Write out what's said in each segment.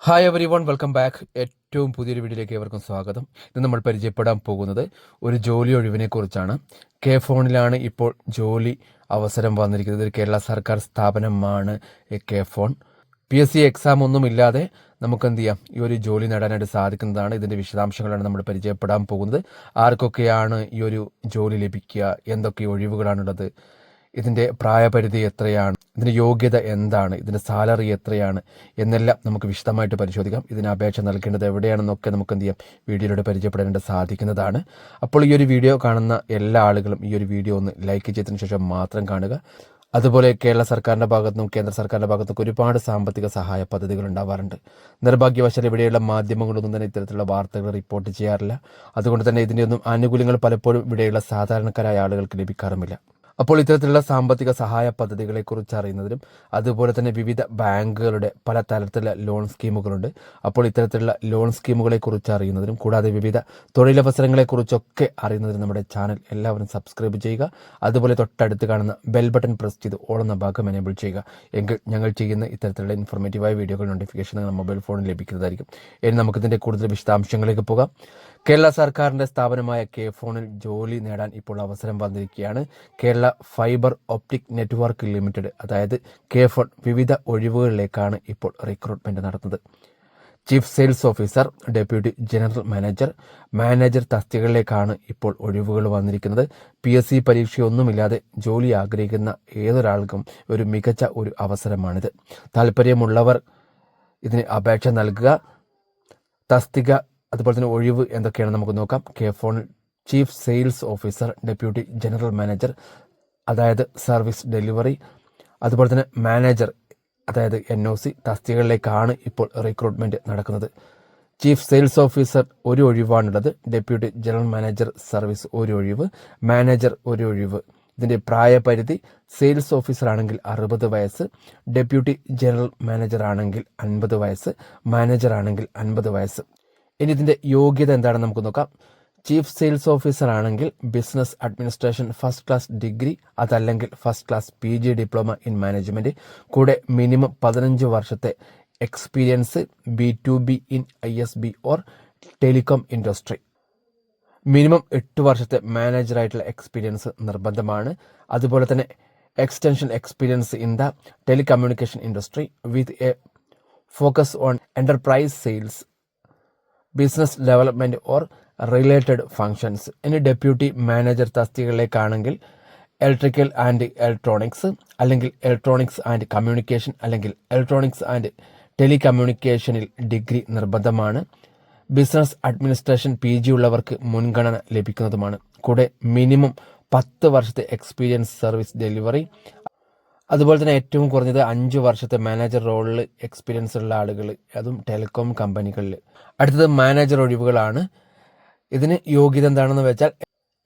Hi every one, welcome back. ഏറ്റവും പുതിയൊരു വീഡിയോയിലേക്ക് ഏവർക്കും സ്വാഗതം. ഇന്ന് നമ്മൾ പരിചയപ്പെടാൻ പോകുന്നത് ഒരു ജോലി ഒഴിവിനെ കുറിച്ചാണ്. കെ ഫോണിലാണ് ഇപ്പോൾ ജോലി അവസരം വന്നിരിക്കുന്നത്. ഒരു കേരള സർക്കാർ സ്ഥാപനമാണ് കെ ഫോൺ. PSC എക്സാം ഒന്നുമില്ലാതെ നമുക്ക് എന്ത് ചെയ്യാം, ഈ ഒരു ജോലി നേടാനായിട്ട് സാധിക്കുന്നതാണ്. ഇതിൻ്റെ വിശദാംശങ്ങളാണ് നമ്മൾ പരിചയപ്പെടാൻ പോകുന്നത്. ആർക്കൊക്കെയാണ് ഈ ഒരു ജോലി ലഭിക്കുക, എന്തൊക്കെ ഒഴിവുകളാണുള്ളത്, ഇതിൻ്റെ പ്രായപരിധി എത്രയാണ്, ഇതിൻ്റെ യോഗ്യത എന്താണ്, ഇതിൻ്റെ സാലറി എത്രയാണ് എന്നെല്ലാം നമുക്ക് വിശദമായിട്ട് പരിശോധിക്കാം. ഇതിന് അപേക്ഷ നൽകേണ്ടത് എവിടെയാണെന്നൊക്കെ നമുക്ക് എന്ത് ചെയ്യാം, വീഡിയോയിലൂടെ പരിചയപ്പെടാനായിട്ട് സാധിക്കുന്നതാണ്. അപ്പോൾ ഈ ഒരു വീഡിയോ കാണുന്ന എല്ലാ ആളുകളും ഈ ഒരു വീഡിയോ ഒന്ന് ലൈക്ക് ചെയ്തതിനു ശേഷം മാത്രം കാണുക. അതുപോലെ കേരള സർക്കാരിൻ്റെ ഭാഗത്തുനിന്നും കേന്ദ്ര സർക്കാരിൻ്റെ ഭാഗത്തുനിന്നും ഒരുപാട് സാമ്പത്തിക സഹായ പദ്ധതികൾ ഉണ്ടാവാറുണ്ട്. നിർഭാഗ്യവശാൽ ഇവിടെയുള്ള മാധ്യമങ്ങളൊന്നും തന്നെ ഇത്തരത്തിലുള്ള വാർത്തകൾ റിപ്പോർട്ട് ചെയ്യാറില്ല. അതുകൊണ്ട് തന്നെ ഇതിൻ്റെയൊന്നും ആനുകൂല്യങ്ങൾ പലപ്പോഴും ഇവിടെയുള്ള സാധാരണക്കാരായ ആളുകൾക്ക് ലഭിക്കാറുമില്ല. അപ്പോൾ ഇത്തരത്തിലുള്ള സാമ്പത്തിക സഹായ പദ്ധതികളെക്കുറിച്ച് അറിയുന്നതിനും അതുപോലെ തന്നെ വിവിധ ബാങ്കുകളുടെ പല തരത്തിലുള്ള ലോൺ സ്കീമുകളുണ്ട്. അപ്പോൾ ഇത്തരത്തിലുള്ള ലോൺ സ്കീമുകളെക്കുറിച്ച് അറിയുന്നതിനും കൂടാതെ വിവിധ തൊഴിലവസരങ്ങളെക്കുറിച്ചൊക്കെ അറിയുന്നതിനും നമ്മുടെ ചാനൽ എല്ലാവരും സബ്സ്ക്രൈബ് ചെയ്യുക. അതുപോലെ തൊട്ടടുത്ത് കാണുന്ന ബെൽ ബട്ടൺ പ്രസ് ചെയ്ത് ഓൾ എന്ന ഭാഗം എനേബിൾ ചെയ്യുക. എങ്കിൽ ഞങ്ങൾ ചെയ്യുന്ന ഇത്തരത്തിലുള്ള ഇൻഫോർമേറ്റീവായ വീഡിയോകൾ നോട്ടിഫിക്കേഷൻ നിങ്ങളുടെ മൊബൈൽ ഫോണിൽ ലഭിക്കുന്നതായിരിക്കും. ഇനി നമുക്കിതിൻ്റെ കൂടുതൽ വിശദാംശങ്ങളിലേക്ക് പോകാം. കേരള സർക്കാരിൻ്റെ സ്ഥാപനമായ കെ ഫോണിൽ ജോലി നേടാൻ ഇപ്പോൾ അവസരം വന്നിരിക്കുകയാണ്. Kerala fibre optic network limited, അതായത് കെ ഫോൺ, വിവിധ ഒഴിവുകളിലേക്കാണ് ഇപ്പോൾ റിക്രൂട്ട്മെൻറ്റ് നടത്തുന്നത്. Chief sales officer, deputy general manager തസ്തികകളിലേക്കാണ് ഇപ്പോൾ ഒഴിവുകൾ വന്നിരിക്കുന്നത്. PSC പരീക്ഷയൊന്നുമില്ലാതെ ജോലി ആഗ്രഹിക്കുന്ന ഏതൊരാൾക്കും ഒരു മികച്ച ഒരു അവസരമാണിത്. താല്പര്യമുള്ളവർ ഇതിന് അപേക്ഷ നൽകുക. തസ്തിക അതുപോലെ തന്നെ ഒഴിവ് എന്തൊക്കെയാണ് നമുക്ക് നോക്കാം. കെ ഫോണിൽ chief sales officer, deputy general manager, അതായത് സർവീസ് ഡെലിവറി, അതുപോലെ തന്നെ മാനേജർ, അതായത് NOC തസ്തികകളിലേക്കാണ് ഇപ്പോൾ റിക്രൂട്ട്മെൻറ്റ് നടക്കുന്നത്. ചീഫ് സെയിൽസ് ഓഫീസർ ഒരു ഒഴിവാണുള്ളത്. ഡെപ്യൂട്ടി ജനറൽ മാനേജർ സർവീസ് ഒരു ഒഴിവ്, മാനേജർ ഒരു ഒഴിവ്. ഇതിൻ്റെ പ്രായപരിധി സെയിൽസ് ഓഫീസർ ആണെങ്കിൽ 60 വയസ്സ്, ഡെപ്യൂട്ടി ജനറൽ മാനേജർ ആണെങ്കിൽ 50 വയസ്സ്, മാനേജർ ആണെങ്കിൽ 50 വയസ്സ്. ഇനി ഇതിൻ്റെ യോഗ്യത എന്താണെന്ന് നമുക്ക് നോക്കാം. ചീഫ് സെയിൽസ് ഓഫീസർ ആണെങ്കിൽ business administration first class degree, അതല്ലെങ്കിൽ first class PG diploma in management, കൂടെ മിനിമം 15 വർഷത്തെ experience B2B in ISB or telecom industry. Minimum 8 വർഷത്തെ മാനേജറായിട്ടുള്ള എക്സ്പീരിയൻസ് നിർബന്ധമാണ്. അതുപോലെ തന്നെ extension experience in the telecommunication industry with a focus on enterprise sales, business development or related functions. ഇനി deputy manager തസ്തികകളിലേക്കാണെങ്കിൽ electrical and electronics, അല്ലെങ്കിൽ electronics and communication, അല്ലെങ്കിൽ electronics and ടെലികമ്മ്യൂണിക്കേഷനിൽ degree നിർബന്ധമാണ്. ബിസിനസ് അഡ്മിനിസ്ട്രേഷൻ PG ഉള്ളവർക്ക് മുൻഗണന ലഭിക്കുന്നതുമാണ്. കൂടെ minimum 10 വർഷത്തെ experience service delivery, അതുപോലെ തന്നെ ഏറ്റവും കുറഞ്ഞത് 5 വർഷത്തെ മാനേജർ റോളിൽ എക്സ്പീരിയൻസ് ഉള്ള ആളുകൾ, അതും ടെലികോം കമ്പനികളിൽ. അടുത്തത് മാനേജർ ഒഴിവുകളാണ്. ഇതിന് യോഗ്യത എന്താണെന്ന് വെച്ചാൽ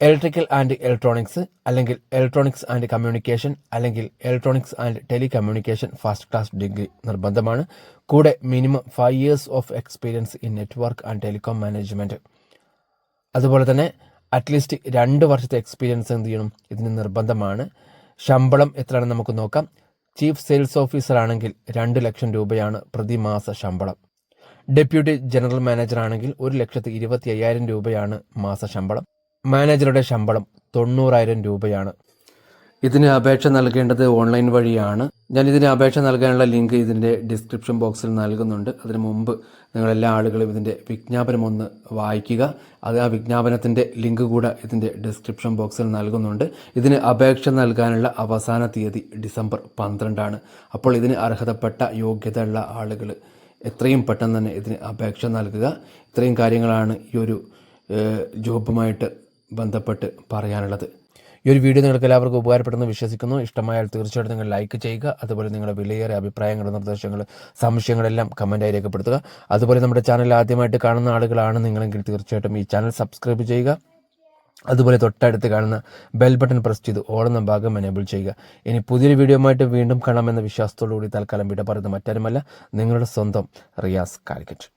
ഇലക്ട്രിക്കൽ ആൻഡ് ഇലക്ട്രോണിക്സ്, അല്ലെങ്കിൽ ഇലക്ട്രോണിക്സ് ആൻഡ് കമ്മ്യൂണിക്കേഷൻ, അല്ലെങ്കിൽ electronics and telecommunication first class degree നിർബന്ധമാണ്. കൂടെ minimum 5 years of experience in network and telecom management. അതുപോലെ തന്നെ അറ്റ്ലീസ്റ്റ് 2 വർഷത്തെ എക്സ്പീരിയൻസ് എന്ത് ചെയ്യണം, ഇതിന് നിർബന്ധമാണ്. ശമ്പളം എത്രയാണെന്ന് നമുക്ക് നോക്കാം. ചീഫ് സെയിൽസ് ഓഫീസർ ആണെങ്കിൽ 2 ലക്ഷം രൂപയാണ് പ്രതിമാസ ശമ്പളം. ഡെപ്യൂട്ടി ജനറൽ മാനേജർ ആണെങ്കിൽ 1,25,000 രൂപയാണ് മാസ ശമ്പളം. മാനേജറുടെ ശമ്പളം 90,000 രൂപയാണ്. ഇതിന് അപേക്ഷ നൽകേണ്ടത് ഓൺലൈൻ വഴിയാണ്. ഞാൻ ഇതിന് അപേക്ഷ നൽകാനുള്ള ലിങ്ക് ഇതിൻ്റെ ഡിസ്ക്രിപ്ഷൻ ബോക്സിൽ നൽകുന്നുണ്ട്. അതിനു മുമ്പ് നിങ്ങളെല്ലാ ആളുകളും ഇതിൻ്റെ വിജ്ഞാപനം ഒന്ന് വായിക്കുക. അത് ആ വിജ്ഞാപനത്തിൻ്റെ ലിങ്ക് കൂടെ ഇതിൻ്റെ ഡിസ്ക്രിപ്ഷൻ ബോക്സിൽ നൽകുന്നുണ്ട്. ഇതിന് അപേക്ഷ നൽകാനുള്ള അവസാന തീയതി ഡിസംബർ 12 അപ്പോൾ ഇതിന് അർഹതപ്പെട്ട യോഗ്യതയുള്ള ആളുകൾ എത്രയും പെട്ടെന്ന് തന്നെ ഇതിന് അപേക്ഷ നൽകുക. ഇത്രയും കാര്യങ്ങളാണ് ഈ ഒരു ജോബുമായിട്ട് ബന്ധപ്പെട്ട് പറയാനുള്ളത്. ഈ ഒരു വീഡിയോ നിങ്ങൾക്ക് എല്ലാവർക്കും ഉപകാരപ്പെടുമെന്ന് വിശ്വസിക്കുന്നു. ഇഷ്ടമായാൽ തീർച്ചയായിട്ടും നിങ്ങൾ ലൈക്ക് ചെയ്യുക. അതുപോലെ നിങ്ങളുടെ വിലയേറിയ അഭിപ്രായങ്ങൾ, നിർദ്ദേശങ്ങൾ, സംശയങ്ങളെല്ലാം കമൻറ്റായി രേഖപ്പെടുത്തുക. അതുപോലെ നമ്മുടെ ചാനൽ ആദ്യമായിട്ട് കാണുന്ന ആളുകളാണ് നിങ്ങളെങ്കിൽ തീർച്ചയായിട്ടും ഈ ചാനൽ സബ്സ്ക്രൈബ് ചെയ്യുക. അതുപോലെ തൊട്ടടുത്ത് കാണുന്ന ബെൽ ബട്ടൺ പ്രസ് ചെയ്ത് ഓൾ എന്ന ഭാഗം എനേബിൾ ചെയ്യുക. ഇനി പുതിയൊരു വീഡിയോയുമായിട്ട് വീണ്ടും കാണാമെന്ന വിശ്വാസത്തോടുകൂടി തൽക്കാലം വിട പറയുന്നത് മറ്റാരുമല്ല, നിങ്ങളുടെ സ്വന്തം റിയാസ് കാലിക്കറ്റ്.